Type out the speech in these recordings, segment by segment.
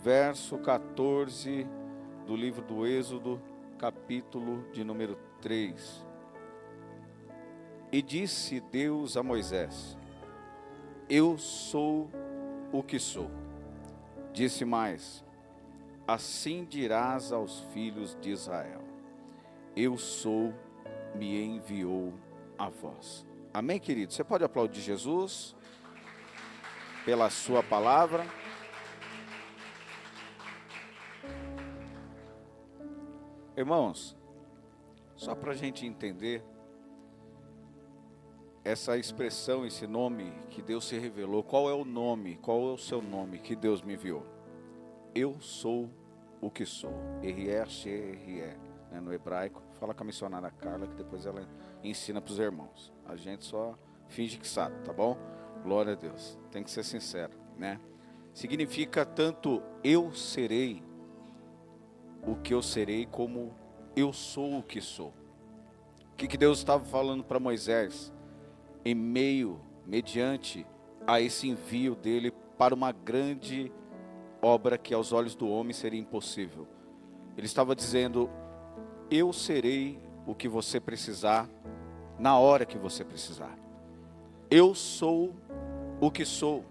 verso 14 do livro do Êxodo, capítulo de número 3. E disse Deus a Moisés: eu sou o que sou. Disse mais: assim dirás aos filhos de Israel: eu sou, me enviou a vós. Amém, querido? Você pode aplaudir Jesus pela sua palavra. Irmãos, só para a gente entender, essa expressão, esse nome que Deus se revelou, qual é o nome, qual é o seu nome que Deus me enviou? Eu sou o que sou, R-E-C-R-E, né, no hebraico. Fala com a missionária Carla, que depois ela ensina para os irmãos. A gente só finge que sabe, tá bom? Glória a Deus, tem que ser sincero, né? Significa tanto eu serei o que eu serei, como eu sou o que sou. O que Deus estava falando para Moisés? Mediante a esse envio dele para uma grande obra que aos olhos do homem seria impossível. Ele estava dizendo: eu serei o que você precisar, na hora que você precisar. Eu sou o que sou.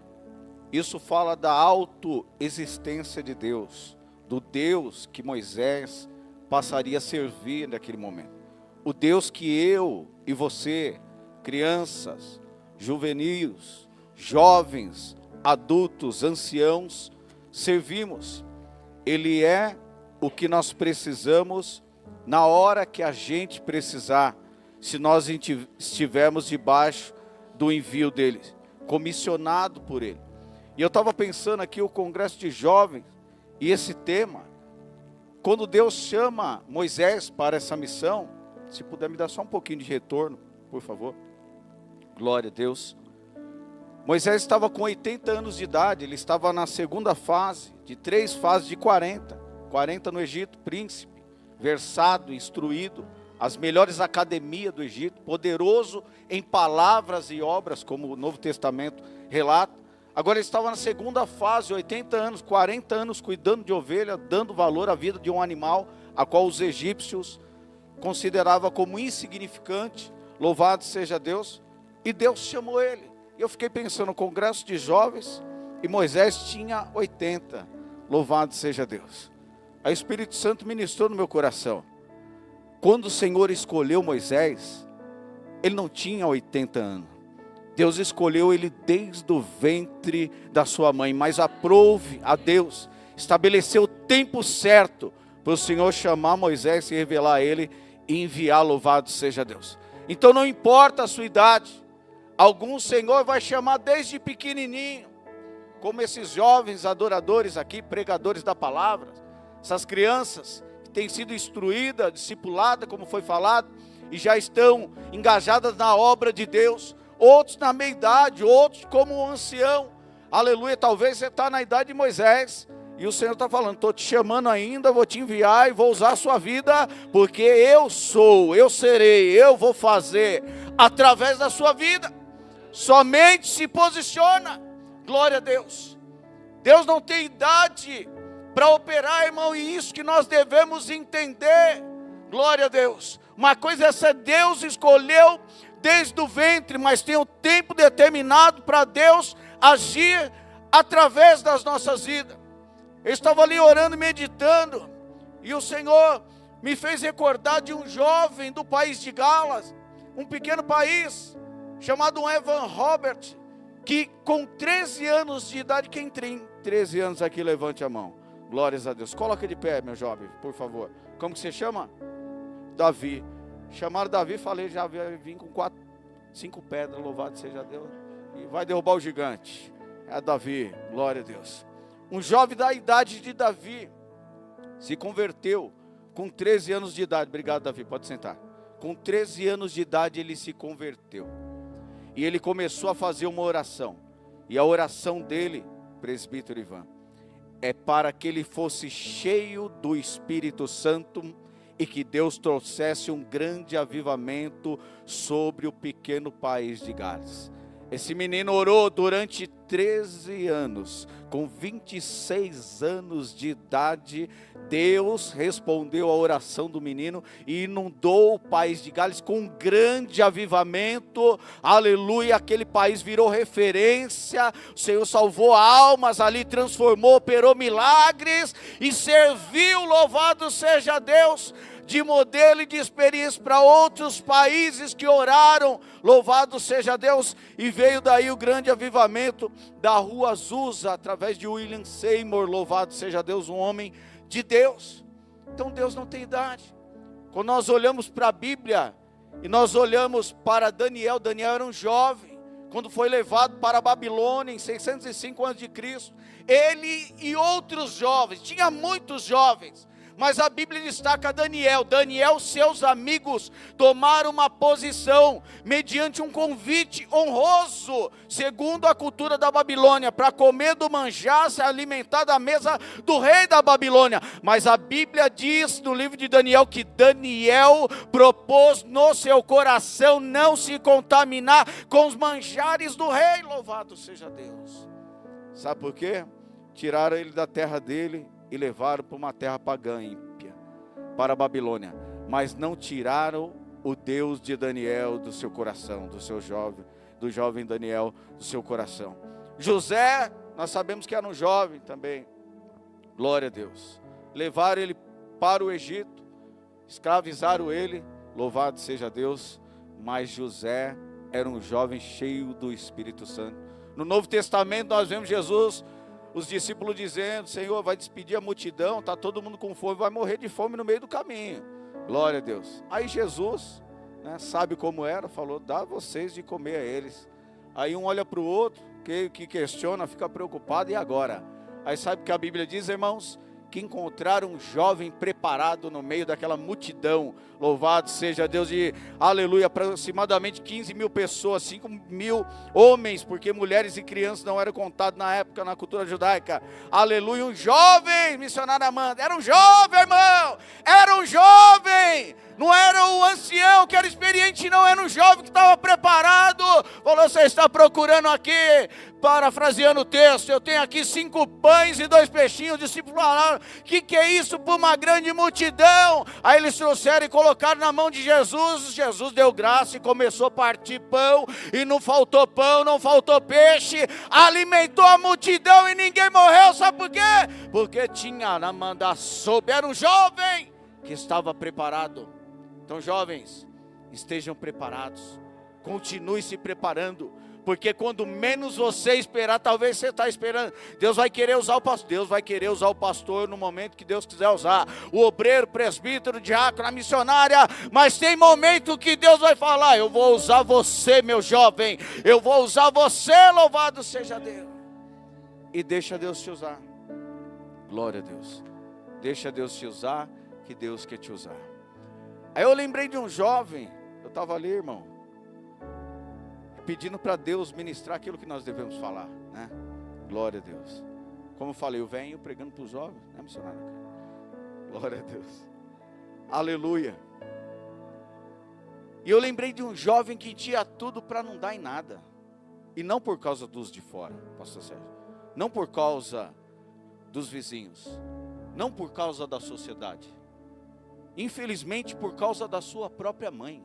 Isso fala da autoexistência de Deus, do Deus que Moisés passaria a servir naquele momento. O Deus que eu e você, crianças, juvenis, jovens, adultos, anciãos, servimos. Ele é o que nós precisamos na hora que a gente precisar, se nós estivermos debaixo do envio dele, comissionado por ele. E eu estava pensando aqui o congresso de jovens e esse tema, quando Deus chama Moisés para essa missão. Se puder me dar só um pouquinho de retorno, por favor. Glória a Deus. Moisés estava com 80 anos de idade, ele estava na segunda fase, de 3 fases de 40. 40 no Egito, príncipe, versado, instruído, as melhores academias do Egito, poderoso em palavras e obras, como o Novo Testamento relata. Agora ele estava na segunda fase, 80 anos, 40 anos cuidando de ovelha, dando valor à vida de um animal, a qual os egípcios consideravam como insignificante. Louvado seja Deus. E Deus chamou ele. Eu fiquei pensando no congresso de jovens, e Moisés tinha 80. Louvado seja Deus. Aí o Espírito Santo ministrou no meu coração. Quando o Senhor escolheu Moisés, ele não tinha 80 anos. Deus escolheu ele desde o ventre da sua mãe, mas aprove a Deus, estabeleceu o tempo certo para o Senhor chamar Moisés, e revelar a ele e enviar. Louvado seja Deus. Então não importa a sua idade, algum Senhor vai chamar desde pequenininho, como esses jovens adoradores aqui, pregadores da palavra, essas crianças que têm sido instruídas, discipuladas, como foi falado, e já estão engajadas na obra de Deus. Outros na meia idade, outros como um ancião, aleluia. Talvez você está na idade de Moisés, e o Senhor está falando: estou te chamando ainda, vou te enviar e vou usar a sua vida, porque eu sou, eu serei, eu vou fazer através da sua vida. Somente se posiciona. Glória a Deus. Deus não tem idade para operar, irmão, e isso que nós devemos entender. Glória a Deus. Uma coisa é essa: Deus escolheu desde o ventre, mas tem um tempo determinado para Deus agir através das nossas vidas. Eu estava ali orando e meditando, e o Senhor me fez recordar de um jovem do país de Galas, um pequeno país, chamado Evan Robert, que com 13 anos de idade, quem tem 13 anos aqui, levante a mão. Glórias a Deus. Coloca de pé, meu jovem, por favor. Como que você chama? Davi. Chamaram Davi, falei, já vim com 5 pedras, louvado seja Deus, e vai derrubar o gigante. É Davi, glória a Deus. Um jovem da idade de Davi se converteu com 13 anos de idade. Obrigado, Davi, pode sentar. Com 13 anos de idade ele se converteu, e ele começou a fazer uma oração, e a oração dele, presbítero Ivan, é para que ele fosse cheio do Espírito Santo, e que Deus trouxesse um grande avivamento sobre o pequeno país de Gales. Esse menino orou durante 13 anos, com 26 anos de idade, Deus respondeu a oração do menino e inundou o país de Gales com um grande avivamento, aleluia, aquele país virou referência, o Senhor salvou almas ali, transformou, operou milagres e serviu, louvado seja Deus, de modelo e de experiência para outros países que oraram, louvado seja Deus, e veio daí o grande avivamento da Rua Azusa, através de William Seymour, louvado seja Deus, um homem de Deus. Então Deus não tem idade. Quando nós olhamos para a Bíblia, e nós olhamos para Daniel, Daniel era um jovem, quando foi levado para a Babilônia em 605 a.C., ele e outros jovens, tinha muitos jovens, mas a Bíblia destaca Daniel, seus amigos tomaram uma posição, mediante um convite honroso, segundo a cultura da Babilônia, para comer do manjar, se alimentar da mesa do rei da Babilônia. Mas a Bíblia diz no livro de Daniel, que Daniel propôs no seu coração não se contaminar com os manjares do rei, louvado seja Deus. Sabe por quê? Tiraram ele da terra dele e levaram para uma terra pagã ímpia, para a Babilônia, mas não tiraram o Deus de Daniel do seu coração, do jovem Daniel do seu coração. José, nós sabemos que era um jovem também, glória a Deus, levaram ele para o Egito, escravizaram ele, louvado seja Deus, mas José era um jovem cheio do Espírito Santo. No Novo Testamento nós vemos Jesus, os discípulos dizendo, Senhor, vai despedir a multidão, está todo mundo com fome, vai morrer de fome no meio do caminho, glória a Deus. Aí Jesus, sabe como era, falou, dá vocês de comer a eles. Aí um olha para o outro, que questiona, fica preocupado, e agora? Aí sabe o que a Bíblia diz, irmãos? Que encontraram um jovem preparado no meio daquela multidão, louvado seja Deus, de aleluia, aproximadamente 15 mil pessoas, 5 mil homens, porque mulheres e crianças não eram contados na época, na cultura judaica, aleluia, um jovem, missionário Amanda, era um jovem, irmão, era um jovem, não era o ancião que era experiente, não, era um jovem que estava preparado, falou, você está procurando aqui, parafraseando o texto, eu tenho aqui 5 pães e 2 peixinhos, os discípulos falaram, que é isso para uma grande multidão? Aí eles trouxeram e colocaram na mão de Jesus, Jesus deu graça e começou a partir pão, e não faltou pão, não faltou peixe, alimentou a multidão e ninguém morreu, sabe por quê? Porque tinha na manda sob, era um jovem que estava preparado. Então jovens, estejam preparados, continue se preparando, porque quando menos você esperar, talvez você está esperando, Deus vai querer usar o pastor no momento que Deus quiser usar, o obreiro, presbítero, diácono, a missionária, mas tem momento que Deus vai falar, eu vou usar você, meu jovem, eu vou usar você, louvado seja Deus, e deixa Deus te usar, glória a Deus, deixa Deus te usar, que Deus quer te usar. Aí eu lembrei de um jovem, eu estava ali, irmão, pedindo para Deus ministrar aquilo que nós devemos falar, né? Glória a Deus. Como eu falei, eu venho pregando para os jovens, né, missionário? Glória a Deus. Aleluia. E eu lembrei de um jovem que tinha tudo para não dar em nada. E não por causa dos de fora, pastor Sérgio. Não por causa dos vizinhos. Não por causa da sociedade. Infelizmente por causa da sua própria mãe.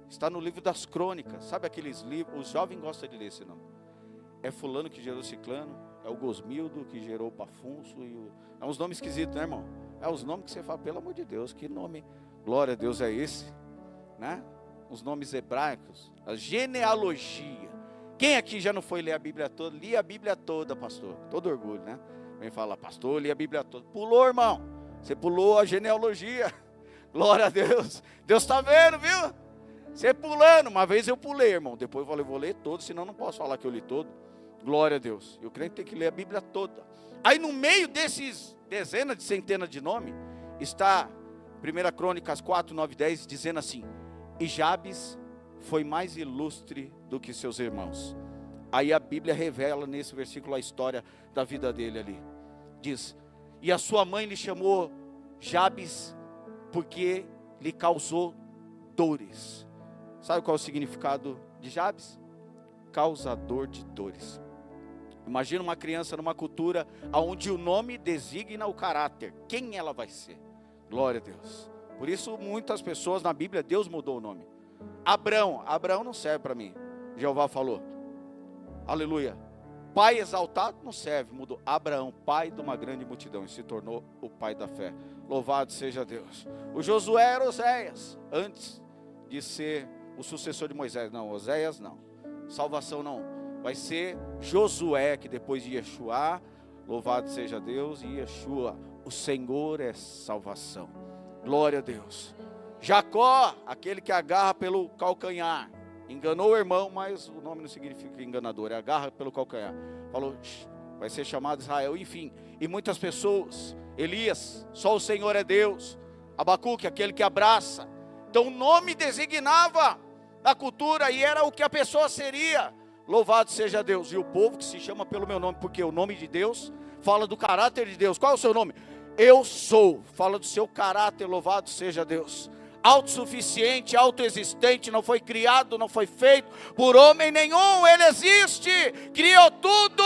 Está no livro das crônicas, sabe aqueles livros, os jovens gostam de ler esse nome. É fulano que gerou ciclano, é o Gosmildo que gerou o Pafunso, é uns nomes esquisitos, né, irmão? É os nomes que você fala, pelo amor de Deus, que nome, glória a Deus é esse, né? Os nomes hebraicos, a genealogia. Quem aqui já não foi ler a Bíblia toda? Li a Bíblia toda, pastor, todo orgulho, né? Vem falar, pastor, li a Bíblia toda. Pulou, irmão, você pulou a genealogia, glória a Deus, Deus está vendo, viu? Você pulando, uma vez eu pulei, irmão, depois eu falei, vou ler todo, senão não posso falar que eu li todo, glória a Deus, eu creio que tem que ler a Bíblia toda. Aí no meio desses dezenas de centenas de nomes, está 1 Crônicas 4, 9, 10, dizendo assim, e Jabes foi mais ilustre do que seus irmãos. Aí a Bíblia revela nesse versículo a história da vida dele ali, diz, e a sua mãe lhe chamou Jabes, porque lhe causou dores. Sabe qual é o significado de Jabes? causador de dores. Imagina uma criança numa cultura onde o nome designa o caráter, quem ela vai ser. Glória a Deus. Por isso muitas pessoas na Bíblia, Deus mudou o nome. Abrão não serve para mim, Jeová falou. Aleluia. Pai exaltado não serve, mudou. Abraão, pai de uma grande multidão, e se tornou o pai da fé. Louvado seja Deus. O Josué era Oséias, antes de ser o sucessor de Moisés. Não, Oséias não. Salvação não. Vai ser Josué, que depois de Yeshua, louvado seja Deus, e Yeshua, o Senhor é salvação. Glória a Deus. Jacó, aquele que agarra pelo calcanhar. Enganou o irmão, mas o nome não significa enganador, é agarra pelo calcanhar. Falou, vai ser chamado Israel, enfim. E muitas pessoas, Elias, só o Senhor é Deus. Abacuque, aquele que abraça. Então o nome designava a cultura e era o que a pessoa seria. Louvado seja Deus. E o povo que se chama pelo meu nome, porque o nome de Deus fala do caráter de Deus. Qual é o seu nome? Eu sou. Fala do seu caráter, louvado seja Deus. Autossuficiente, autoexistente, não foi criado, não foi feito por homem nenhum, ele existe, criou tudo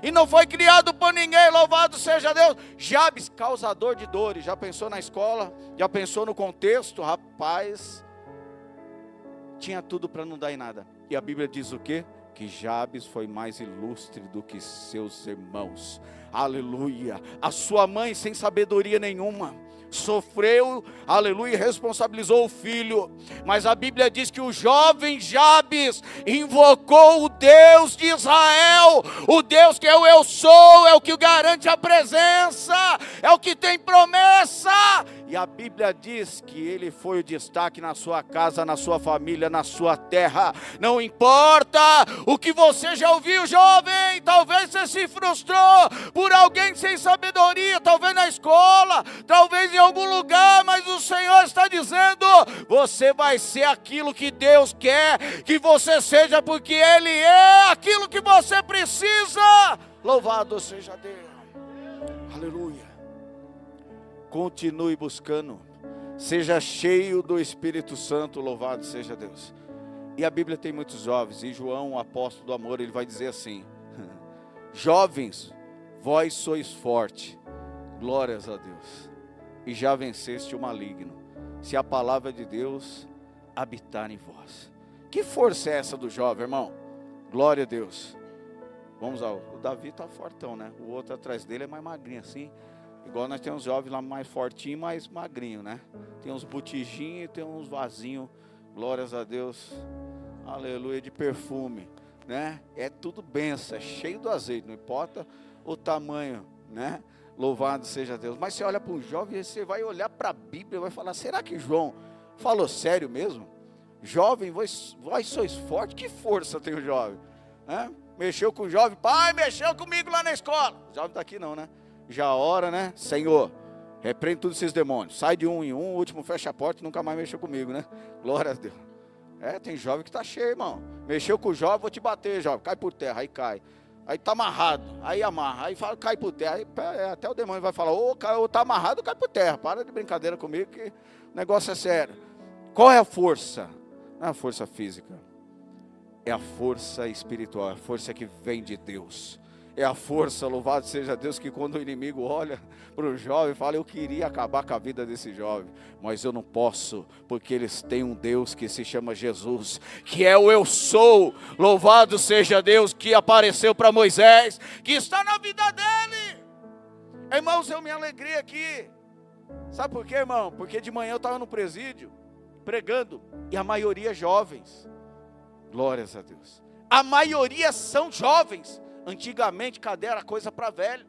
e não foi criado por ninguém, louvado seja Deus. Jabes, causador de dores, já pensou na escola? Já pensou no contexto? Rapaz, tinha tudo para não dar em nada. E a Bíblia diz o quê? Que Jabes foi mais ilustre do que seus irmãos. Aleluia. A sua mãe, sem sabedoria nenhuma, sofreu, aleluia, e responsabilizou o filho. Mas a Bíblia diz que o jovem Jabes invocou o Deus de Israel, o Deus que é o eu sou, é o que garante a presença, é o que tem promessa. E a Bíblia diz que ele foi o destaque na sua casa, na sua família, na sua terra. Não importa o que você já ouviu, jovem, talvez você se frustrou por alguém sem sabedoria, talvez na escola, talvez em algum lugar, mas o Senhor está dizendo, você vai ser aquilo que Deus quer que você seja, porque Ele é aquilo que você precisa. Louvado seja Deus. Aleluia. Continue buscando, seja cheio do Espírito Santo, louvado seja Deus. E a Bíblia tem muitos jovens, e João, o apóstolo do amor, ele vai dizer assim, jovens, vós sois forte, glórias a Deus, e já venceste o maligno, se a palavra de Deus habitar em vós. Que força é essa do jovem, irmão? Glória a Deus. Vamos lá, o Davi está fortão, né? O outro atrás dele é mais magrinho assim. Igual nós temos jovens lá mais fortinho, mais magrinho, né? Tem uns botijinhos e tem uns vasinhos, glórias a Deus, aleluia, de perfume, né? É tudo benção, é cheio do azeite, não importa o tamanho, né? Louvado seja Deus. Mas você olha para um jovem e você vai olhar para a Bíblia e vai falar, será que João falou sério mesmo? Jovem, vós sois fortes, que força tem o jovem? Né? Mexeu com o jovem, pai, mexeu comigo lá na escola. O jovem está aqui não, né? Já ora, né? Senhor, repreende todos esses demônios. Sai de um em um, o último fecha a porta e nunca mais mexeu comigo, né? Glória a Deus. Tem jovem que está cheio, irmão. Mexeu com o jovem, vou te bater, jovem. Cai por terra, aí cai. Aí está amarrado, aí amarra. Aí fala, cai por terra. Aí, até o demônio vai falar, ou está amarrado ou cai por terra. Para de brincadeira comigo que o negócio é sério. Qual é a força? Não é a força física. É a força espiritual, é a força que vem de Deus. É a força, louvado seja Deus, que quando o inimigo olha para o jovem, fala, eu queria acabar com a vida desse jovem, mas eu não posso, porque eles têm um Deus que se chama Jesus, que é o eu sou, louvado seja Deus, que apareceu para Moisés, que está na vida dele. Irmãos, eu me alegrei aqui, sabe por quê, irmão? Porque de manhã eu estava no presídio, pregando, e a maioria jovens, glórias a Deus, a maioria são jovens. Antigamente, cadê era coisa para velho?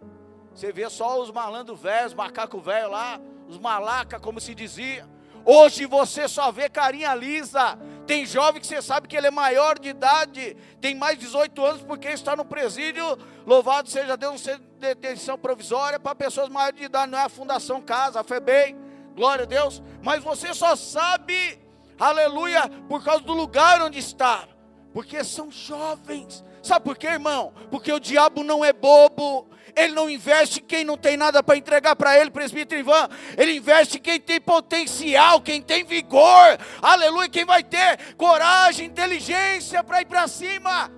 Você vê só os malandros velhos, os macacos velhos lá, os malacas, como se dizia. Hoje você só vê carinha lisa. Tem jovem que você sabe que ele é maior de idade, tem mais de 18 anos, porque está no presídio, louvado seja Deus, um centro de detenção provisória para pessoas maiores de idade, não é a Fundação Casa, a FEBEM, glória a Deus. Mas você só sabe, aleluia, por causa do lugar onde está, porque são jovens. Sabe por quê, irmão? Porque o diabo não é bobo. Ele não investe quem não tem nada para entregar para ele, presbítero Ivan. Ele investe quem tem potencial, quem tem vigor. Aleluia, quem vai ter coragem, inteligência para ir para cima.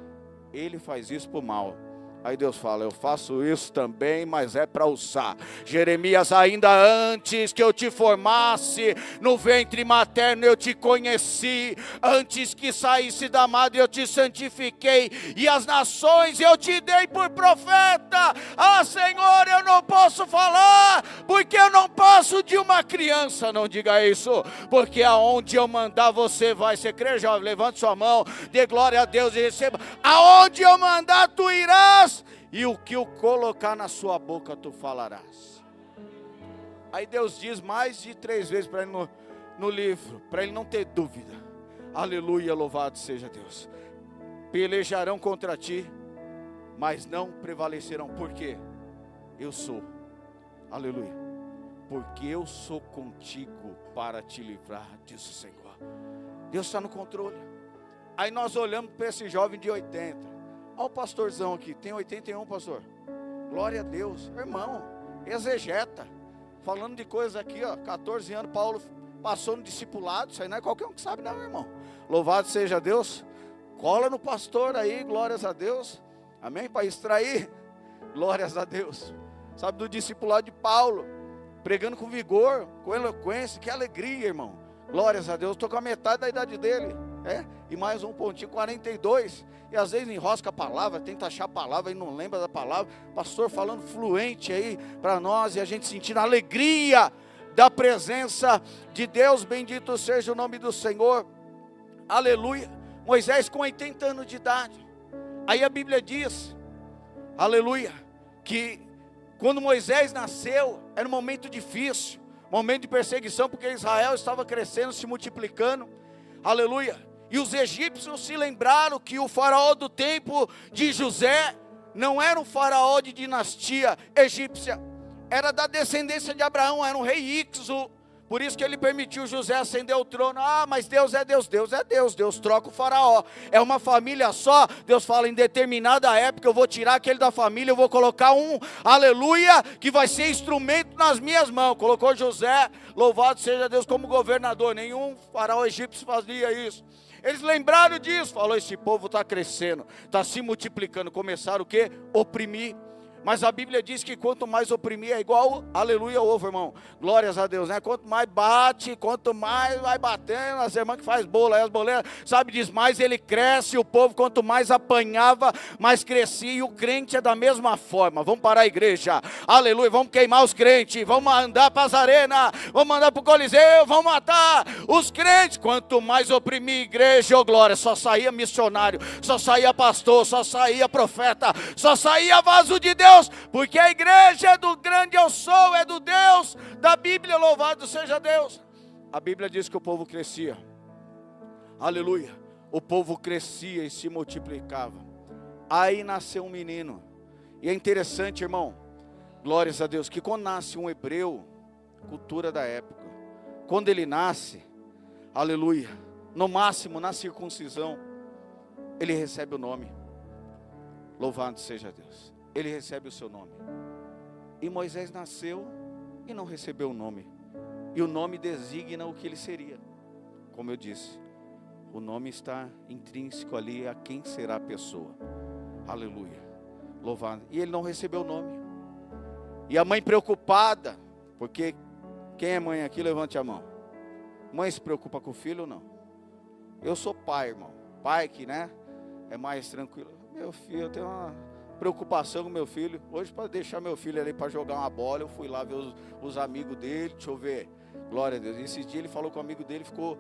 ele faz isso por mal. Aí Deus fala, eu faço isso também, mas é para usar. Jeremias, ainda antes que eu te formasse no ventre materno eu te conheci, antes que saísse da madre eu te santifiquei, e as nações eu te dei por profeta. Ah, Senhor, eu não posso falar, porque eu não passo de uma criança. Não diga isso, porque aonde eu mandar você vai. Você crê, jovem? Levante sua mão, dê glória a Deus e receba. Aonde eu mandar tu irás, e o que eu colocar na sua boca tu falarás. Aí Deus diz mais de 3 vezes para ele no livro, para ele não ter dúvida. Aleluia, louvado seja Deus. Pelejarão contra ti, mas não prevalecerão. Por quê? Eu sou. Aleluia. Porque eu sou contigo para te livrar, diz o Senhor. Deus está no controle. Aí nós olhamos para esse jovem de 80. Olha o pastorzão aqui, tem 81, pastor. Glória a Deus, irmão, exegeta. Falando de coisas aqui, ó, 14 anos, Paulo passou no discipulado. Isso aí não é qualquer um que sabe não, irmão. Louvado seja Deus. Cola no pastor aí, glórias a Deus. Amém? Para extrair, glórias a Deus. Sabe do discipulado de Paulo, pregando com vigor, com eloquência, que alegria, irmão. Glórias a Deus, estou com a metade da idade dele. E mais um pontinho, 42. E às vezes enrosca a palavra, tenta achar a palavra e não lembra da palavra. Pastor falando fluente aí para nós, e a gente sentindo a alegria da presença de Deus. Bendito seja o nome do Senhor. Aleluia. Moisés com 80 anos de idade. Aí a Bíblia diz, aleluia, que quando Moisés nasceu, era um momento difícil, momento de perseguição, porque Israel estava crescendo, se multiplicando. Aleluia. E os egípcios se lembraram que o faraó do tempo de José não era um faraó de dinastia egípcia, era da descendência de Abraão, era um rei Ixo. Por isso que ele permitiu José ascender ao trono. Ah, mas Deus é Deus, Deus é Deus, Deus troca o faraó. É uma família só. Deus fala, em determinada época eu vou tirar aquele da família, eu vou colocar um, aleluia, que vai ser instrumento nas minhas mãos. Colocou José, louvado seja Deus, como governador. Nenhum faraó egípcio fazia isso. Eles lembraram disso, falou, esse povo está crescendo, está se multiplicando. Começaram o quê? Oprimir. Mas a Bíblia diz que quanto mais oprimir é igual, aleluia, ovo, irmão. Glórias a Deus, né? Quanto mais bate, quanto mais vai batendo, as irmãs que faz bolo, aí as boleiras, sabe, diz, mais ele cresce. O povo, quanto mais apanhava, mais crescia. E o crente é da mesma forma. Vamos parar a igreja, aleluia, vamos queimar os crentes, vamos mandar para as arenas, vamos mandar para o Coliseu, vamos matar os crentes. Quanto mais oprimir a igreja, oh glória, só saía missionário, só saía pastor, só saía profeta, só saía vaso de Deus. Porque a igreja é do grande eu sou, é do Deus da Bíblia, louvado seja Deus. A Bíblia diz que o povo crescia, aleluia, o povo crescia e se multiplicava. Aí nasceu um menino, e é interessante, irmão, glórias a Deus, que quando nasce um hebreu, cultura da época, quando ele nasce, aleluia, no máximo na circuncisão, ele recebe o nome, louvado seja Deus. Ele recebe o seu nome. E Moisés nasceu e não recebeu o nome. E o nome designa o que ele seria. Como eu disse, o nome está intrínseco ali a quem será a pessoa. Aleluia. Louvado. E ele não recebeu o nome. E a mãe preocupada, porque quem é mãe aqui, levante a mão. Mãe se preocupa com o filho ou não? Eu sou pai, irmão. Pai que, né, é mais tranquilo. Meu filho, eu tenho uma preocupação com meu filho. Hoje, para deixar meu filho ali para jogar uma bola, eu fui lá ver os amigos dele. Deixa eu ver, glória a Deus. Esse dia ele falou com o amigo dele, ficou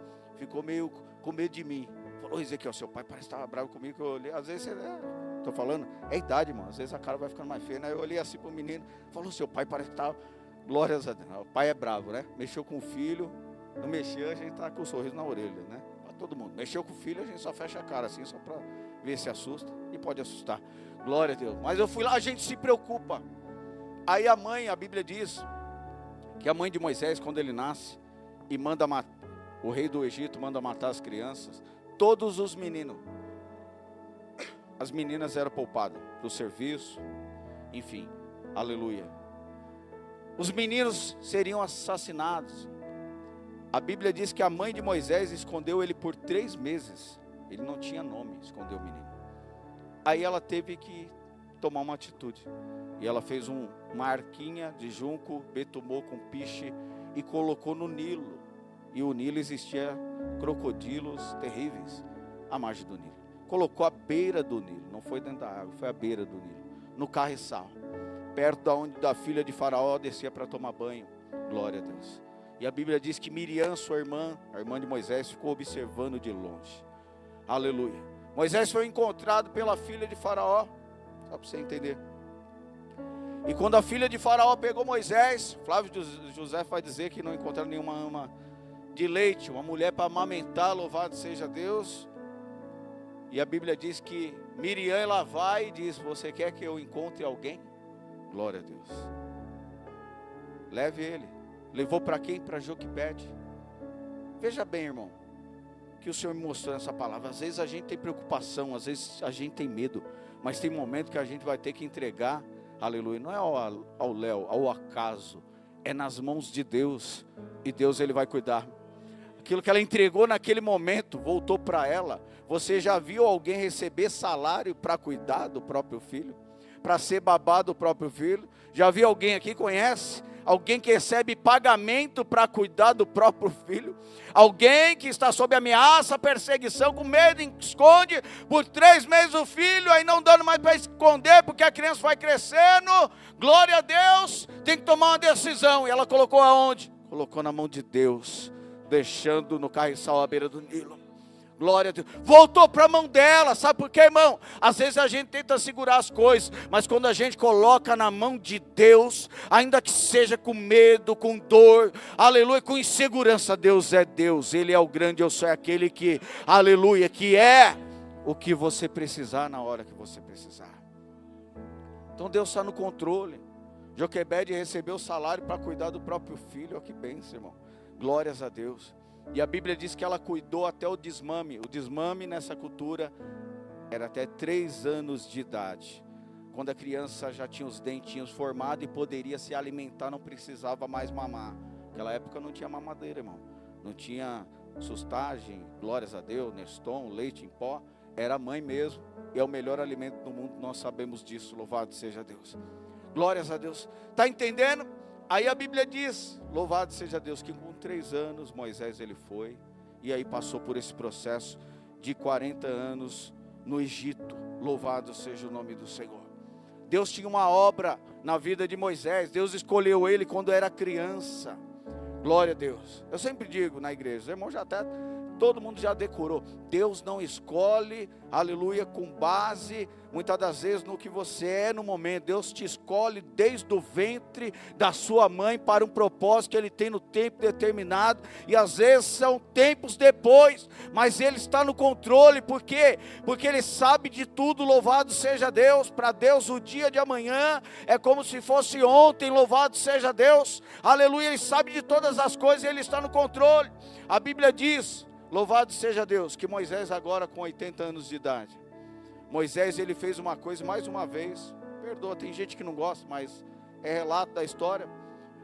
meio com medo de mim. Falou, Ezequiel, seu pai parece que estava bravo comigo. Que eu olhei, às vezes, estou falando, é idade, mano. Às vezes a cara vai ficando mais feia, né? Eu olhei assim para o menino, falou, seu pai parece que estava, glórias a Deus. O pai é bravo, né? Mexeu com o filho, não mexeu, a gente está com o sorriso na orelha, né? Para todo mundo. Mexeu com o filho, a gente só fecha a cara assim, só para ver se assusta, e pode assustar. Glória a Deus. Mas eu fui lá, a gente se preocupa. Aí a mãe, a Bíblia diz que a mãe de Moisés, quando ele nasce e manda matar, o rei do Egito manda matar as crianças, todos os meninos, as meninas eram poupadas para o serviço, enfim, aleluia. Os meninos seriam assassinados. A Bíblia diz que a mãe de Moisés escondeu ele por 3 meses. Ele não tinha nome, escondeu o menino. Aí ela teve que tomar uma atitude. E ela fez uma arquinha de junco, betumou com piche e colocou no Nilo. E o Nilo existia crocodilos terríveis à margem do Nilo. Colocou à beira do Nilo, não foi dentro da água, foi à beira do Nilo, no carriçal, perto da onde a filha de Faraó descia para tomar banho. Glória a Deus. E a Bíblia diz que Miriam, sua irmã, a irmã de Moisés, ficou observando de longe. Aleluia. Moisés foi encontrado pela filha de Faraó, só para você entender. E quando a filha de Faraó pegou Moisés, Flávio José vai dizer que não encontraram nenhuma ama de leite, uma mulher para amamentar, louvado seja Deus. E a Bíblia diz que Miriam, ela vai e diz: você quer que eu encontre alguém? Glória a Deus. Leve ele. Levou para quem? Para Joquebede. Veja bem, irmão, que o Senhor me mostrou essa palavra. Às vezes a gente tem preocupação, às vezes a gente tem medo, mas tem momento que a gente vai ter que entregar, aleluia, não é ao léu, ao acaso, é nas mãos de Deus, e Deus ele vai cuidar. Aquilo que ela entregou naquele momento, voltou para ela. Você já viu alguém receber salário para cuidar do próprio filho? Para ser babá do próprio filho? Já viu alguém aqui, conhece? Alguém que recebe pagamento para cuidar do próprio filho? Alguém que está sob ameaça, perseguição, com medo, esconde por 3 meses o filho, aí não dando mais para esconder, porque a criança vai crescendo. Glória a Deus, tem que tomar uma decisão. E ela colocou aonde? Colocou na mão de Deus, deixando no carriçal à beira do Nilo. Glória a Deus. Voltou para a mão dela. Sabe por quê, irmão? Às vezes a gente tenta segurar as coisas, mas quando a gente coloca na mão de Deus, ainda que seja com medo, com dor, aleluia, com insegurança, Deus é Deus. Ele é o grande, eu sou aquele que, aleluia, que é o que você precisar na hora que você precisar. Então Deus está no controle. Joquebede recebeu o salário para cuidar do próprio filho. Olha que bênção, irmão. Glórias a Deus. E a Bíblia diz que ela cuidou até o desmame. O desmame nessa cultura era até 3 anos de idade. Quando a criança já tinha os dentinhos formados e poderia se alimentar, não precisava mais mamar. Naquela época não tinha mamadeira, irmão. Não tinha sustagem, glórias a Deus, Neston, leite em pó. Era a mãe mesmo. E é o melhor alimento do mundo, nós sabemos disso. Louvado seja Deus. Glórias a Deus. Está entendendo? Aí a Bíblia diz, louvado seja Deus, que com 3 anos Moisés ele foi, e aí passou por esse processo de 40 anos no Egito. Louvado seja o nome do Senhor. Deus tinha uma obra na vida de Moisés. Deus escolheu ele quando era criança. Glória a Deus. Eu sempre digo na igreja, os irmãos já até, todo mundo já decorou. Deus não escolhe, aleluia, com base, muitas das vezes, no que você é no momento. Deus te escolhe desde o ventre da sua mãe para um propósito que Ele tem no tempo determinado. E às vezes são tempos depois, mas Ele está no controle. Por quê? Porque Ele sabe de tudo. Louvado seja Deus. Para Deus o dia de amanhã é como se fosse ontem. Louvado seja Deus. Aleluia. Ele sabe de todas as coisas e Ele está no controle. A Bíblia diz, louvado seja Deus, que Moisés agora com 80 anos de idade, Moisés ele fez uma coisa mais uma vez, perdoa, tem gente que não gosta, mas é relato da história,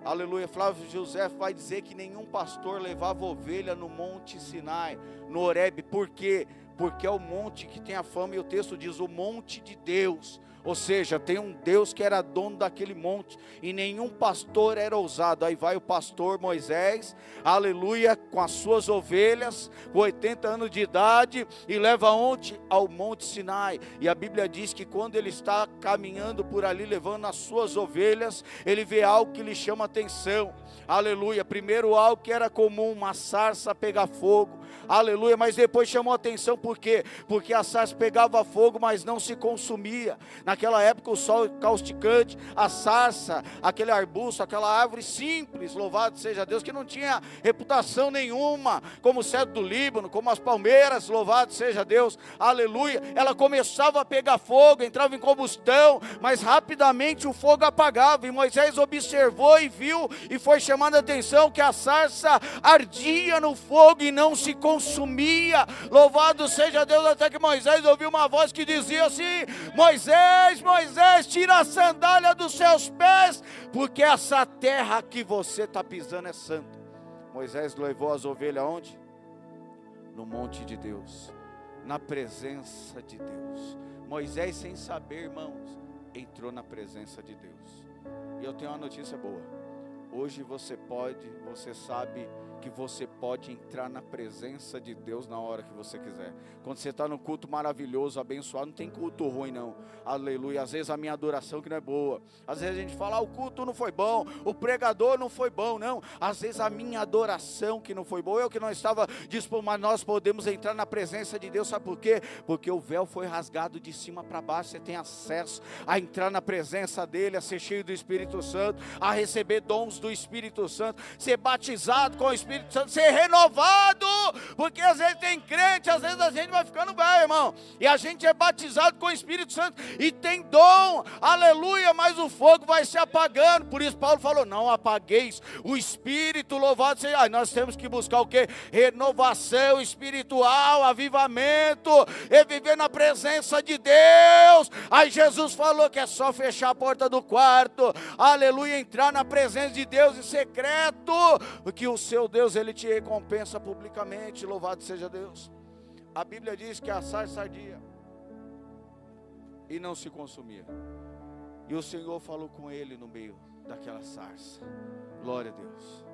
aleluia. Flávio José vai dizer que nenhum pastor levava ovelha no monte Sinai, no Horebe. Por quê? Porque é o monte que tem a fama, e o texto diz, o monte de Deus. Ou seja, tem um Deus que era dono daquele monte, e nenhum pastor era ousado. Aí vai o pastor Moisés, aleluia, com as suas ovelhas, com 80 anos de idade, e leva onde? Ao monte Sinai. E a Bíblia diz que quando ele está caminhando por ali, levando as suas ovelhas, ele vê algo que lhe chama atenção, aleluia. Primeiro algo que era comum, uma sarça pegar fogo, aleluia, mas depois chamou atenção. Por quê? Porque a sarça pegava fogo, mas não se consumia. Naquela época o sol causticante, a sarça, aquele arbusto, aquela árvore simples, louvado seja Deus, que não tinha reputação nenhuma, como o cedro do Líbano, como as palmeiras, louvado seja Deus, aleluia. Ela começava a pegar fogo, entrava em combustão, mas rapidamente o fogo apagava, e Moisés observou e viu, e foi chamando a atenção que a sarça ardia no fogo e não se consumia. Louvado seja Deus, até que Moisés ouviu uma voz que dizia assim: Moisés, Moisés, tira a sandália dos seus pés, porque essa terra que você está pisando é santa. Moisés levou as ovelhas aonde? No monte de Deus, na presença de Deus. Moisés, sem saber, irmãos, entrou na presença de Deus. E eu tenho uma notícia boa. Hoje você sabe que você pode entrar na presença de Deus na hora que você quiser. Quando você está no culto maravilhoso, abençoado, não tem culto ruim não, aleluia. Às vezes a minha adoração que não é boa, às vezes a gente fala, o culto não foi bom, o pregador não foi bom, não. Às vezes a minha adoração que não foi boa, eu que não estava disposto, mas nós podemos entrar na presença de Deus, sabe por quê? Porque o véu foi rasgado de cima para baixo, você tem acesso a entrar na presença dele, a ser cheio do Espírito Santo, a receber dons do Espírito Santo, ser batizado com o Espírito Santo, ser renovado, porque às vezes tem crente, às vezes a gente vai ficando velho, irmão, e a gente é batizado com o Espírito Santo, e tem dom, aleluia, mas o fogo vai se apagando. Por isso Paulo falou, não apagueis o Espírito, louvado seja. Nós temos que buscar o quê? Renovação espiritual, avivamento, e viver na presença de Deus. Aí Jesus falou que é só fechar a porta do quarto, aleluia, entrar na presença de Deus em secreto, porque o seu Deus, ele te recompensa publicamente, louvado seja Deus. A Bíblia diz que a sarça ardia e não se consumia, e o Senhor falou com ele no meio daquela sarça. Glória a Deus.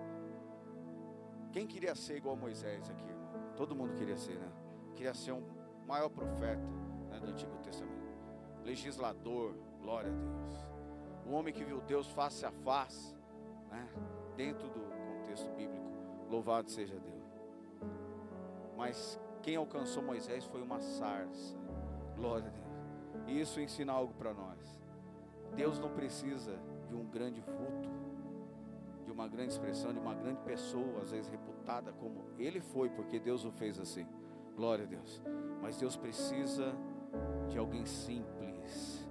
Quem queria ser igual a Moisés aqui, irmão? Todo mundo queria ser, né? Queria ser um maior profeta, né, do Antigo Testamento, legislador, glória a Deus, um homem que viu Deus face a face, né, dentro do contexto bíblico, louvado seja Deus. Mas quem alcançou Moisés foi uma sarça, glória a Deus. E isso ensina algo para nós. Deus não precisa de um grande vulto, de uma grande expressão, de uma grande pessoa, às vezes reputada como ele foi, porque Deus o fez assim, glória a Deus. Mas Deus precisa de alguém simples,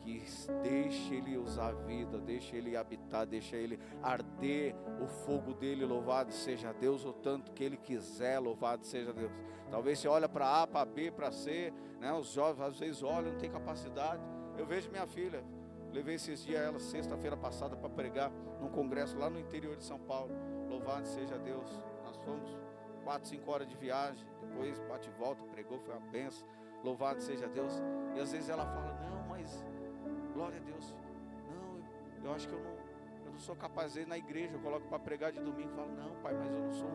que deixe ele usar a vida, deixe ele habitar, deixe ele arder o fogo dele, louvado seja Deus, o tanto que ele quiser, louvado seja Deus. Talvez você olha para A, para B, para C, né? Os jovens às vezes olham, não tem capacidade. Eu vejo minha filha, levei esses dias ela sexta-feira passada para pregar num congresso lá no interior de São Paulo, louvado seja Deus. Nós fomos 4, 5 horas de viagem, depois bate e volta, pregou, foi uma benção, louvado seja Deus. E às vezes ela fala, não, mas glória a Deus, não, eu acho que eu não sou capaz de ir na igreja, eu coloco para pregar de domingo, falo, não pai, mas eu não sou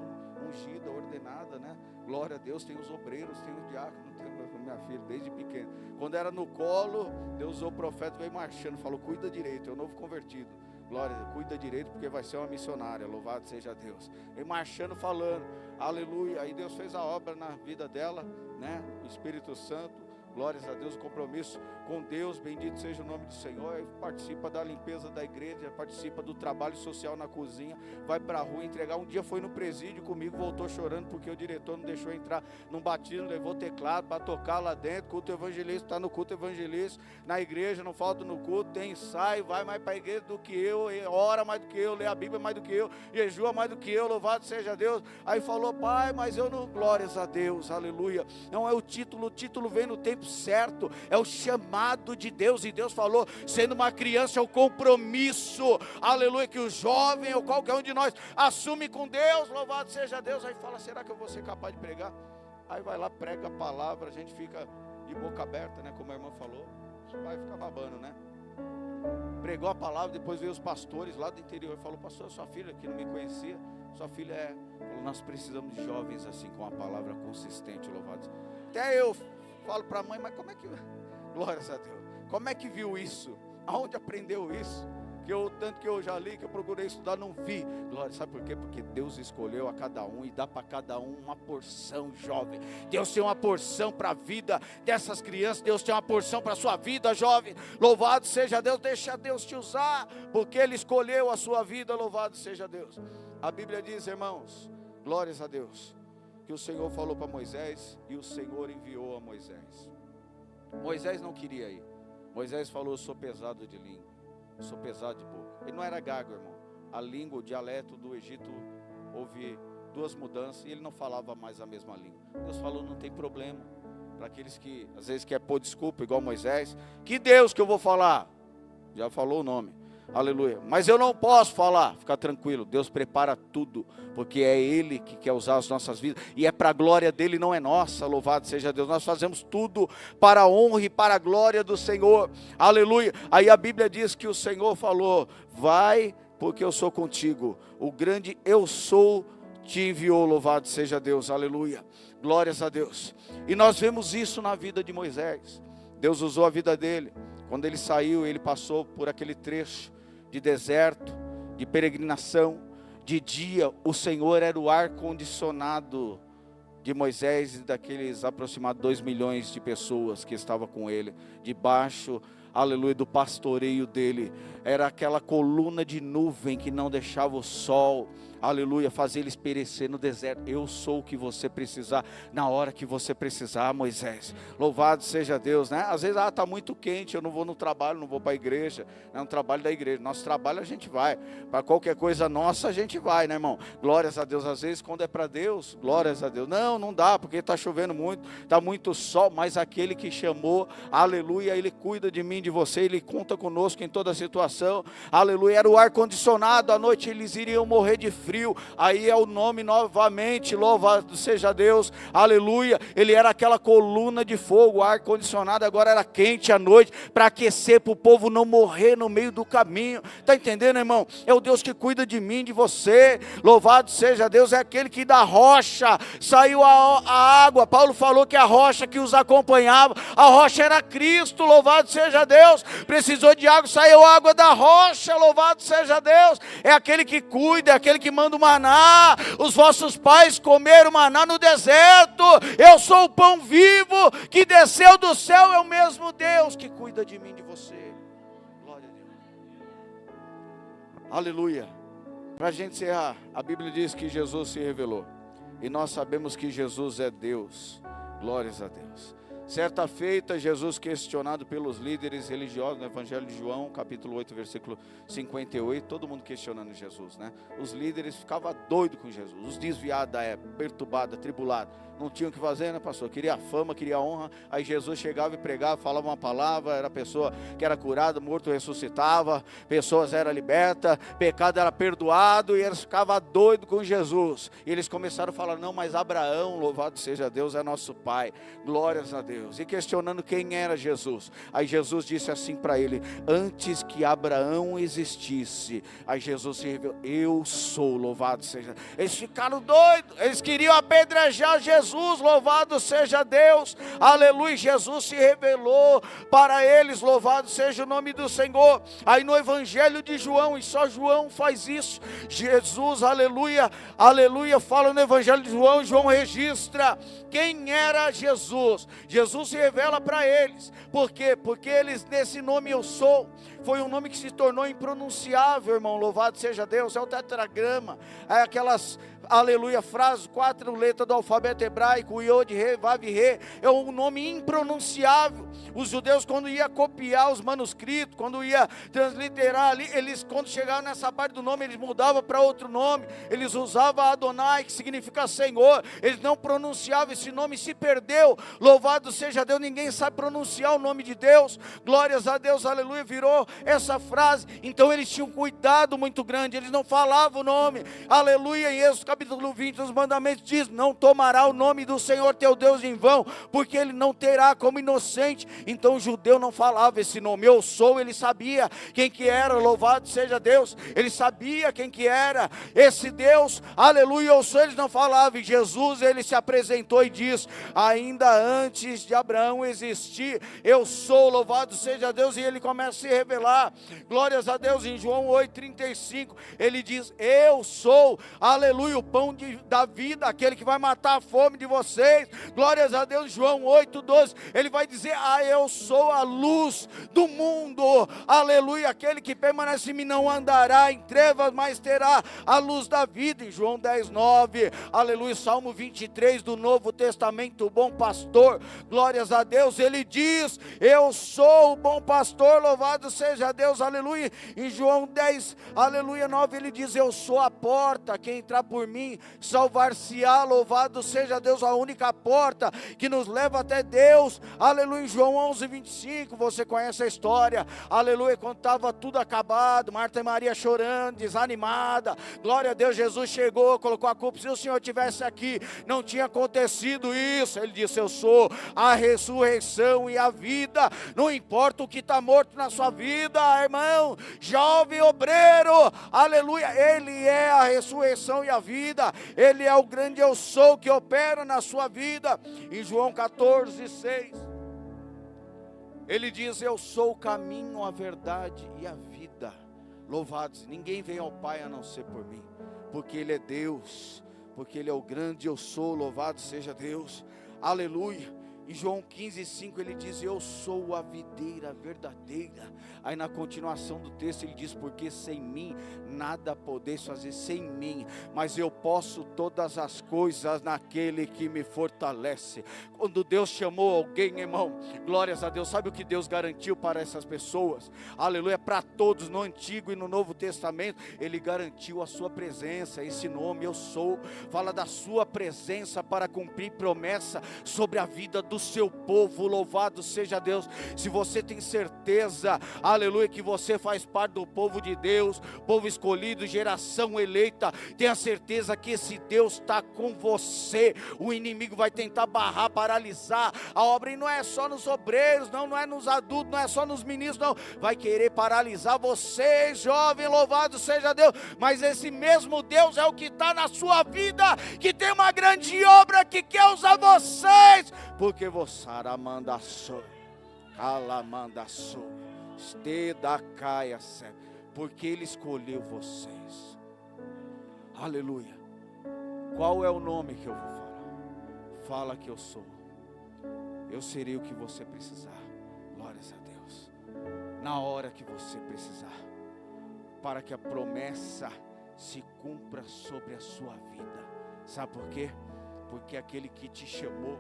ungida, ordenada, né? Glória a Deus, tem os obreiros, tem o diácono, tem minha filha, desde pequena. Quando era no colo, Deus usou o profeta, veio marchando, falou, cuida direito, é o novo convertido. Glória, cuida direito, porque vai ser uma missionária, louvado seja Deus. E marchando, falando, aleluia. Aí Deus fez a obra na vida dela, né? O Espírito Santo, glórias a Deus, o compromisso com Deus, bendito seja o nome do Senhor. Aí participa da limpeza da igreja, participa do trabalho social na cozinha, vai para a rua entregar. Um dia foi no presídio comigo, voltou chorando porque o diretor não deixou entrar num batismo, levou teclado para tocar lá dentro. Culto evangelista, está no culto evangelista, na igreja, não falta no culto, tem ensaio, vai mais para a igreja do que eu, ora mais do que eu, lê a Bíblia mais do que eu, jejua mais do que eu, louvado seja Deus. Aí falou, pai, mas eu não, glórias a Deus, aleluia. Não é o título vem no tempo certo, é o chamado de Deus. E Deus falou, sendo uma criança, é o compromisso, aleluia, que o jovem ou qualquer um de nós assume com Deus, louvado seja Deus. Aí fala, será que eu vou ser capaz de pregar? Aí vai lá, prega a palavra, a gente fica de boca aberta, né, como a irmã falou, vai ficar babando, né? Pregou a palavra, depois veio os pastores lá do interior e falou, pastor, sua filha que não me conhecia, sua filha falou, nós precisamos de jovens assim, com a palavra consistente, louvado. Até eu falo para a mãe, mas como é que, glórias a Deus, como é que viu isso? Aonde aprendeu isso? Tanto que eu já li, que eu procurei estudar, não vi. Glória, sabe por quê? Porque Deus escolheu a cada um e dá para cada um uma porção, jovem. Deus tem uma porção para a vida dessas crianças, Deus tem uma porção para a sua vida, jovem. Louvado seja Deus, deixa Deus te usar, porque Ele escolheu a sua vida, louvado seja Deus. A Bíblia diz, irmãos, glórias a Deus, que o Senhor falou para Moisés e o Senhor enviou a Moisés. Moisés não queria ir. Moisés falou, eu sou pesado de língua, eu sou pesado de boca. Ele não era gago, irmão. A língua, o dialeto do Egito, houve 2 mudanças e ele não falava mais a mesma língua. Deus falou, não tem problema. Para aqueles que às vezes quer pôr desculpa, igual Moisés, que Deus que eu vou falar? Já falou o nome. aleluia. Mas eu não posso falar, fica tranquilo, Deus prepara tudo, porque é Ele que quer usar as nossas vidas, e é para a glória dEle, não é nossa, louvado seja Deus. Nós fazemos tudo para a honra e para a glória do Senhor, aleluia. Aí a Bíblia diz que o Senhor falou, vai, porque eu sou contigo, o grande eu sou te enviou, louvado seja Deus, aleluia, glórias a Deus. E nós vemos isso na vida de Moisés. Deus usou a vida dele, quando ele saiu, ele passou por aquele trecho de deserto, de peregrinação. De dia, o Senhor era o ar-condicionado de Moisés e daqueles aproximadamente 2 milhões de pessoas que estavam com ele, debaixo, aleluia, do pastoreio dele. Era aquela coluna de nuvem que não deixava o sol, aleluia, fazer eles perecer no deserto. Eu sou o que você precisar, na hora que você precisar, Moisés. Louvado seja Deus, né? Às vezes, está muito quente, eu não vou no trabalho, não vou para a igreja. É um trabalho da igreja. Nosso trabalho a gente vai. Para qualquer coisa nossa, a gente vai, né, irmão? Glórias a Deus. Às vezes, quando é para Deus, glórias a Deus. Não dá, porque está chovendo muito, está muito sol, mas aquele que chamou, aleluia, Ele cuida de mim, de você, Ele conta conosco em toda situação, aleluia. Era o ar-condicionado, à noite eles iriam morrer de frio, aí é o nome novamente, louvado seja Deus, aleluia. Ele era aquela coluna de fogo, ar-condicionado, agora era quente à noite, para aquecer, para o povo não morrer no meio do caminho. Está entendendo, irmão? É o Deus que cuida de mim, de você, louvado seja Deus. É aquele que da rocha saiu a água. Paulo falou que a rocha que os acompanhava, a rocha era Cristo, louvado seja Deus. Precisou de água, saiu água da rocha, louvado seja Deus. É aquele que cuida, é aquele que manda o maná. Os vossos pais comeram maná no deserto. Eu sou o pão vivo que desceu do céu. É o mesmo Deus que cuida de mim, de você. Glória a Deus. Aleluia. Para a gente encerrar, a Bíblia diz que Jesus se revelou, e nós sabemos que Jesus é Deus. Glórias a Deus. Certa feita, Jesus questionado pelos líderes religiosos, no Evangelho de João, capítulo 8, versículo 58, todo mundo questionando Jesus, né? Os líderes ficavam doidos com Jesus, os desviados da época, perturbados, atribulados, não tinham o que fazer, né, pastor? Queria fama, queria honra. Aí Jesus chegava e pregava, falava uma palavra, era pessoa que era curada, morto ressuscitava, pessoas eram libertas, pecado era perdoado, e eles ficavam doidos com Jesus. E eles começaram a falar, não, mas Abraão, louvado seja Deus, é nosso pai, glórias a Deus. E questionando quem era Jesus. Aí Jesus disse assim para ele, antes que Abraão existisse, aí Jesus se revelou, eu sou, louvado seja. Eles ficaram doidos, eles queriam apedrejar Jesus, louvado seja Deus, aleluia. Jesus se revelou para eles, louvado seja o nome do Senhor. Aí no Evangelho de João, e só João faz isso, Jesus, aleluia, aleluia, fala no Evangelho de João, João registra quem era Jesus. Jesus se revela para eles, por quê? Porque eles, nesse nome eu sou, foi um nome que se tornou impronunciável, irmão, louvado seja Deus. É o tetragrama, é aquelas, aleluia, frases, 4 letras do alfabeto hebraico, Yod, Re, Vav, Re, é um nome impronunciável. Os judeus, quando ia copiar os manuscritos, quando ia transliterar ali, eles, quando chegavam nessa parte do nome, eles mudavam para outro nome, eles usavam Adonai, que significa Senhor, eles não pronunciavam esse nome, se perdeu, louvado seja Deus, ninguém sabe pronunciar o nome de Deus, glórias a Deus, aleluia, virou essa frase. Então eles tinham um cuidado muito grande, eles não falavam o nome, aleluia. Em Êxodo capítulo 20, os mandamentos diz, não tomará o nome do Senhor teu Deus em vão, porque ele não terá como inocente. Então o judeu não falava esse nome, eu sou, ele sabia quem que era, louvado seja Deus, ele sabia quem que era esse Deus, aleluia, eu sou, eles não falavam. E Jesus, ele se apresentou e diz, ainda antes de Abraão existir, eu sou, louvado seja Deus. E ele começa a se revelar, glórias a Deus. Em João 8,35, ele diz, eu sou, aleluia, o pão da vida, aquele que vai matar a fome de vocês, glórias a Deus. João 8,12, ele vai dizer, eu sou a luz do mundo, aleluia, aquele que permanece em mim não andará em trevas, mas terá a luz da vida. Em João 10,9, aleluia, Salmo 23 do Novo Testamento, o bom pastor, glórias a Deus. Ele diz: eu sou o bom pastor, louvado seja Deus, aleluia. Em João 10, aleluia, 9, ele diz: eu sou a porta, quem entrar por mim salvar-se-á, louvado seja Deus. A única porta que nos leva até Deus, aleluia. Em João 11, 25, você conhece a história, aleluia, quando estava tudo acabado, Marta e Maria chorando, desanimada, glória a Deus. Jesus chegou, colocou a culpa: se o Senhor estivesse aqui, não tinha acontecido isso. Ele disse: eu sou a ressurreição e a vida. Não importa o que está morto na sua vida, irmão, jovem, obreiro, aleluia, Ele é a ressurreição e a vida. Ele é o grande eu sou que opera na sua vida. Em João 14, 6, ele diz: eu sou o caminho, a verdade e a vida. Louvados, ninguém vem ao Pai a não ser por mim, porque Ele é Deus, porque Ele é o grande eu sou, louvado seja Deus, aleluia. Em João 15, 5 ele diz: eu sou a videira verdadeira. Aí na continuação do texto ele diz: porque sem mim nada podeis fazer, sem mim, mas eu posso todas as coisas naquele que me fortalece. Quando Deus chamou alguém, irmão, glórias a Deus, sabe o que Deus garantiu para essas pessoas? Aleluia, para todos, no Antigo e no Novo Testamento, Ele garantiu a sua presença. Esse nome, eu sou, fala da sua presença para cumprir promessa sobre a vida do seu povo, louvado seja Deus. Se você tem certeza, aleluia, que você faz parte do povo de Deus, povo escolhido, geração eleita, tenha certeza que esse Deus está com você. O inimigo vai tentar barrar, paralisar a obra, e não é só nos obreiros, não é nos adultos, não é só nos meninos, não, vai querer paralisar você, jovem, louvado seja Deus, mas esse mesmo Deus é o que está na sua vida, que tem uma grande obra, que quer usar vocês, porque você aramandaçou, calamandaçou, esteda caia, porque Ele escolheu vocês. Aleluia. Qual é o nome que eu vou falar? Fala que eu sou. Eu serei o que você precisar. Glórias a Deus. Na hora que você precisar, para que a promessa se cumpra sobre a sua vida. Sabe por quê? Porque aquele que te chamou,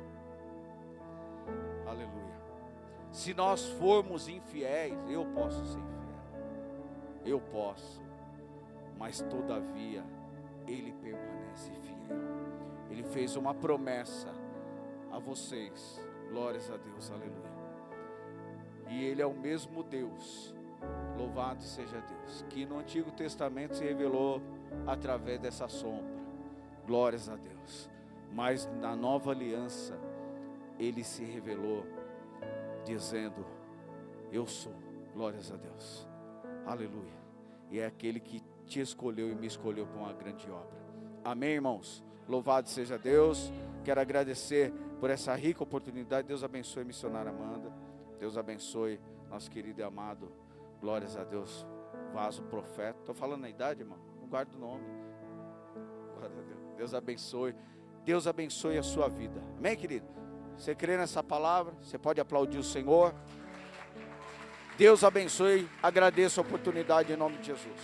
aleluia. Se nós formos infiéis, eu posso ser infiel, eu posso, mas todavia Ele permanece fiel. Ele fez uma promessa a vocês, glórias a Deus, aleluia. E Ele é o mesmo Deus, louvado seja Deus, que no Antigo Testamento se revelou através dessa sombra, glórias a Deus. Mas na nova aliança, Ele se revelou dizendo: eu sou, glórias a Deus, aleluia. E é aquele que te escolheu e me escolheu para uma grande obra. Amém, irmãos? Louvado seja Deus. Quero agradecer por essa rica oportunidade. Deus abençoe a missionária Amanda. Deus abençoe nosso querido e amado, glórias a Deus, vaso profeta. Estou falando na idade, irmão? Não guardo o nome. Glória a Deus. Deus abençoe. Deus abençoe a sua vida. Amém, querido? Você crê nessa palavra? Você pode aplaudir o Senhor. Deus abençoe. Agradeço a oportunidade em nome de Jesus.